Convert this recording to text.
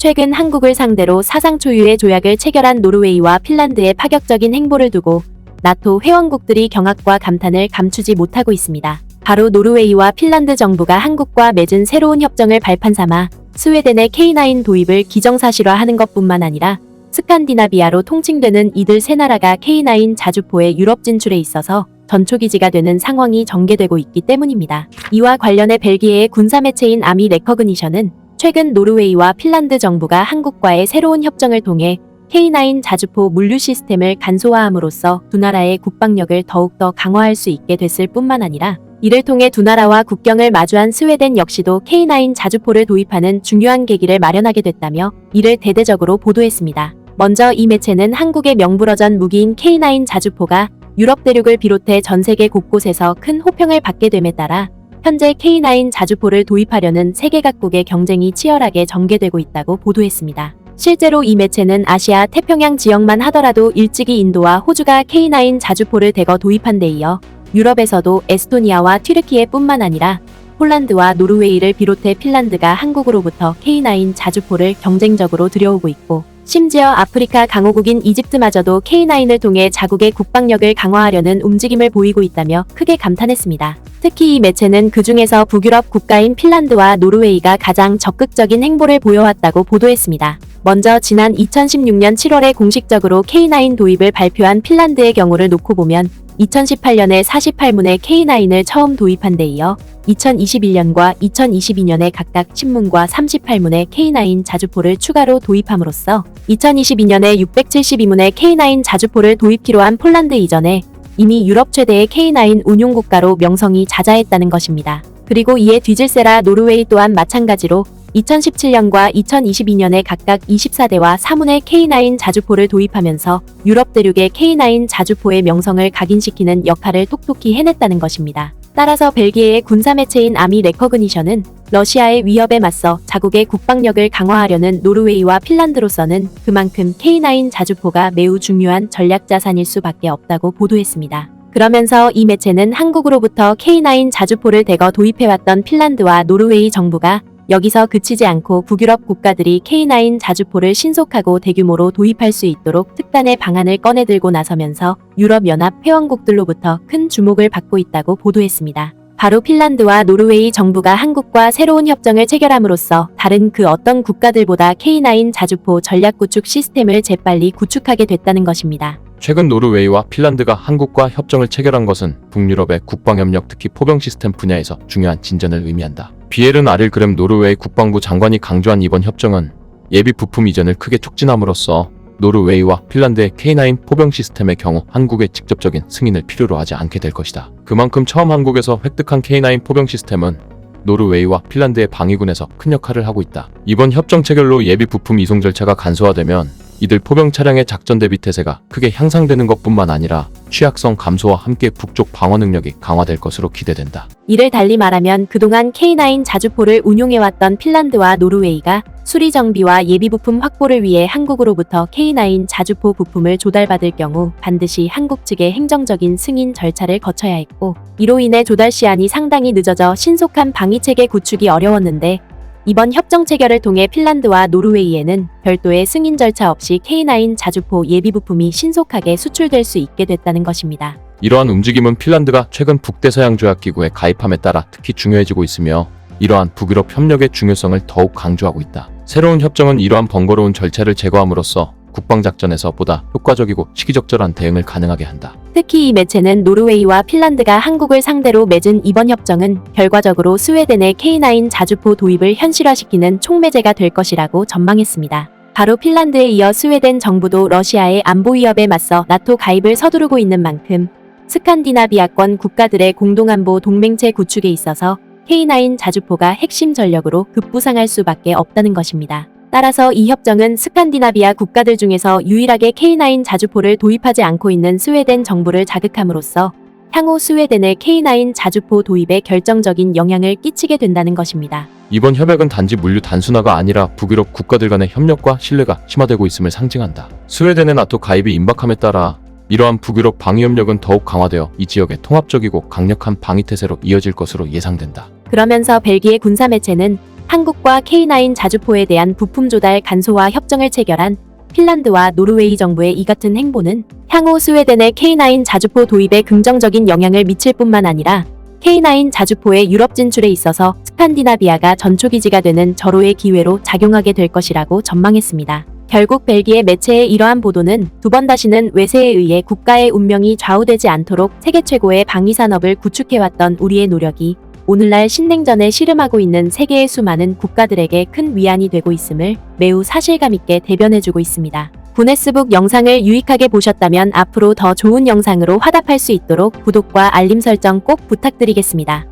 최근 한국을 상대로 사상 초유의 조약을 체결한 노르웨이와 핀란드의 파격적인 행보를 두고 나토 회원국들이 경악과 감탄을 감추지 못하고 있습니다. 바로 노르웨이와 핀란드 정부가 한국과 맺은 새로운 협정을 발판 삼아 스웨덴의 K9 도입을 기정사실화하는 것뿐만 아니라 스칸디나비아로 통칭되는 이들 세 나라가 K9 자주포의 유럽 진출에 있어서 전초기지가 되는 상황이 전개되고 있기 때문입니다. 이와 관련해 벨기에의 군사매체인 아미 레커그니션은 최근 노르웨이와 핀란드 정부가 한국과의 새로운 협정을 통해 K9 자주포 물류 시스템을 간소화함으로써 두 나라의 국방력을 더욱더 강화할 수 있게 됐을 뿐만 아니라 이를 통해 두 나라와 국경을 마주한 스웨덴 역시도 K9 자주포를 도입하는 중요한 계기를 마련하게 됐다며 이를 대대적으로 보도했습니다. 먼저 이 매체는 한국의 명불허전 무기인 K9 자주포가 유럽 대륙을 비롯해 전 세계 곳곳에서 큰 호평을 받게 됨에 따라 현재 K9 자주포를 도입하려는 세계 각국의 경쟁이 치열하게 전개되고 있다고 보도했습니다. 실제로 이 매체는 아시아 태평양 지역만 하더라도 일찍이 인도와 호주가 K9 자주포를 대거 도입한 데 이어 유럽에서도 에스토니아와 튀르키예뿐만 아니라 폴란드와 노르웨이를 비롯해 핀란드가 한국으로부터 K9 자주포를 경쟁적으로 들여오고 있고 심지어 아프리카 강호국인 이집트마저도 K9을 통해 자국의 국방력을 강화하려는 움직임을 보이고 있다며 크게 감탄했습니다. 특히 이 매체는 그중에서 북유럽 국가인 핀란드와 노르웨이가 가장 적극적인 행보를 보여왔다고 보도했습니다. 먼저 지난 2016년 7월에 공식적으로 K9 도입을 발표한 핀란드의 경우를 놓고 보면 2018년에 48문의 K9을 처음 도입한 데 이어 2021년과 2022년에 각각 10문과 38문의 K9 자주포를 추가로 도입함으로써 2022년에 672문의 K9 자주포를 도입키로 한 폴란드 이전에 이미 유럽 최대의 K9 운용국가로 명성이 자자했다는 것입니다. 그리고 이에 뒤질세라 노르웨이 또한 마찬가지로 2017년과 2022년에 각각 24대와 4문의 K9 자주포를 도입하면서 유럽 대륙의 K9 자주포의 명성을 각인시키는 역할을 톡톡히 해냈다는 것입니다. 따라서 벨기에의 군사매체인 아미 레커그니션은 러시아의 위협에 맞서 자국의 국방력을 강화하려는 노르웨이와 핀란드로서는 그만큼 K9 자주포가 매우 중요한 전략자산일 수밖에 없다고 보도했습니다. 그러면서 이 매체는 한국으로부터 K9 자주포를 대거 도입해왔던 핀란드와 노르웨이 정부가 여기서 그치지 않고 북유럽 국가들이 K9 자주포를 신속하고 대규모로 도입할 수 있도록 특단의 방안을 꺼내들고 나서면서 유럽연합 회원국들로부터 큰 주목을 받고 있다고 보도했습니다. 바로 핀란드와 노르웨이 정부가 한국과 새로운 협정을 체결함으로써 다른 그 어떤 국가들보다 K9 자주포 전략 구축 시스템을 재빨리 구축하게 됐다는 것입니다. 최근 노르웨이와 핀란드가 한국과 협정을 체결한 것은 북유럽의 국방협력 특히 포병 시스템 분야에서 중요한 진전을 의미한다. 비에른 아릴그램 노르웨이 국방부 장관이 강조한 이번 협정은 예비 부품 이전을 크게 촉진함으로써 노르웨이와 핀란드의 K9 포병 시스템의 경우 한국의 직접적인 승인을 필요로 하지 않게 될 것이다. 그만큼 처음 한국에서 획득한 K9 포병 시스템은 노르웨이와 핀란드의 방위군에서 큰 역할을 하고 있다. 이번 협정 체결로 예비 부품 이송 절차가 간소화되면 이들 포병 차량의 작전 대비 태세가 크게 향상되는 것뿐만 아니라 취약성 감소와 함께 북쪽 방어 능력이 강화될 것으로 기대된다. 이를 달리 말하면 그동안 K9 자주포를 운용해왔던 핀란드와 노르웨이가 수리 정비와 예비 부품 확보를 위해 한국으로부터 K9 자주포 부품을 조달받을 경우 반드시 한국 측의 행정적인 승인 절차를 거쳐야 했고 이로 인해 조달 시한이 상당히 늦어져 신속한 방위체계 구축이 어려웠는데 이번 협정 체결을 통해 핀란드와 노르웨이에는 별도의 승인 절차 없이 K9 자주포 예비 부품이 신속하게 수출될 수 있게 됐다는 것입니다. 이러한 움직임은 핀란드가 최근 북대서양조약기구에 가입함에 따라 특히 중요해지고 있으며 이러한 북유럽 협력의 중요성을 더욱 강조하고 있다. 새로운 협정은 이러한 번거로운 절차를 제거함으로써 국방작전에서 보다 효과적이고 시기적절한 대응을 가능하게 한다. 특히 이 매체는 노르웨이와 핀란드가 한국을 상대로 맺은 이번 협정은 결과적으로 스웨덴의 K9 자주포 도입을 현실화시키는 촉매제가 될 것이라고 전망했습니다. 바로 핀란드에 이어 스웨덴 정부도 러시아의 안보 위협에 맞서 나토 가입을 서두르고 있는 만큼 스칸디나비아권 국가들의 공동안보 동맹체 구축에 있어서 K9 자주포가 핵심 전력으로 급부상할 수밖에 없다는 것입니다. 따라서 이 협정은 스칸디나비아 국가들 중에서 유일하게 K9 자주포를 도입하지 않고 있는 스웨덴 정부를 자극함으로써 향후 스웨덴의 K9 자주포 도입에 결정적인 영향을 끼치게 된다는 것입니다. 이번 협약은 단지 물류 단순화가 아니라 북유럽 국가들 간의 협력과 신뢰가 심화되고 있음을 상징한다. 스웨덴의 나토 가입이 임박함에 따라 이러한 북유럽 방위협력은 더욱 강화되어 이 지역의 통합적이고 강력한 방위태세로 이어질 것으로 예상된다. 그러면서 벨기에 군사매체는 한국과 K9 자주포에 대한 부품 조달 간소화 협정을 체결한 핀란드와 노르웨이 정부의 이 같은 행보는 향후 스웨덴의 K9 자주포 도입에 긍정적인 영향을 미칠 뿐만 아니라 K9 자주포의 유럽 진출에 있어서 스칸디나비아가 전초기지가 되는 절호의 기회로 작용하게 될 것이라고 전망했습니다. 결국 벨기에 매체의 이러한 보도는 두 번 다시는 외세에 의해 국가의 운명이 좌우되지 않도록 세계 최고의 방위산업을 구축해왔던 우리의 노력이 오늘날 신냉전에 씨름하고 있는 세계의 수많은 국가들에게 큰 위안이 되고 있음을 매우 사실감 있게 대변해주고 있습니다. 구네스북 영상을 유익하게 보셨다면 앞으로 더 좋은 영상으로 화답할 수 있도록 구독과 알림 설정 꼭 부탁드리겠습니다.